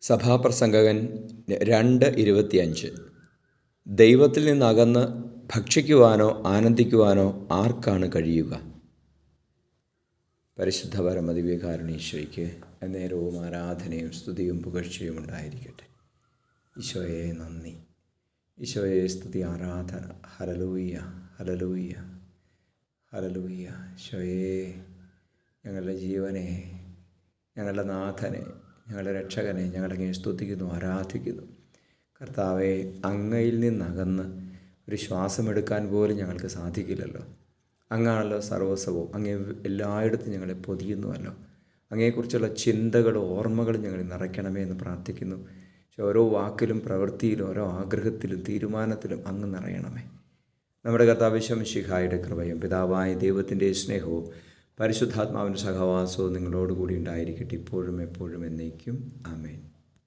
സഭാപ്രസംഗകൻ 2:25. ദൈവത്തിൽ നിന്നകന്ന് ഭക്ഷിക്കുവാനോ ആനന്ദിക്കുവാനോ ആർക്കാണ് കഴിയുക? പരിശുദ്ധ പരമദിവ്യകാരുണീശ്വരിക്ക് നേരവും ആരാധനയും സ്തുതിയും പുകഴ്ചയും ഉണ്ടായിരിക്കട്ടെ. ഈശോയെ നന്ദി, ഈശോയെ സ്തുതി, ആരാധന. Hallelujah, hallelujah, hallelujah. ഈശോയെ, ഞങ്ങളുടെ ജീവനെ, ഞങ്ങളുടെ നാഥനെ, ഞങ്ങളുടെ രക്ഷകനെ ഞങ്ങളങ്ങേ സ്തുതിക്കുന്നു, ആരാധിക്കുന്നു. കർത്താവെ, അങ്ങയിൽ നിന്നകന്ന് ഒരു ശ്വാസമെടുക്കാൻ പോലും ഞങ്ങൾക്ക് സാധിക്കില്ലല്ലോ. അങ്ങാണല്ലോ സർവസ്വവും. അങ്ങേ എല്ലായിടത്തും ഞങ്ങളെ പൊതിയുന്നുവല്ലോ. അങ്ങയെക്കുറിച്ചുള്ള ചിന്തകളും ഓർമ്മകളും ഞങ്ങളിൽ നിറയ്ക്കണമേ എന്ന് പ്രാർത്ഥിക്കുന്നു. ഓരോ വാക്കിലും പ്രവൃത്തിയിലും ഓരോ ആഗ്രഹത്തിലും തീരുമാനത്തിലും അങ്ങ് നിറയണമേ. നമ്മുടെ കർത്താവ് മിശിഹായുടെ കൃപയും പിതാവായ ദൈവത്തിൻ്റെ സ്നേഹവും പരിശുദ്ധാത്മാവിൻ്റെ സഹവാസവും നിങ്ങളോടുകൂടി ഉണ്ടായിരിക്കട്ടെ, ഇപ്പോഴും എപ്പോഴും എന്നേക്കും. ആമേൻ.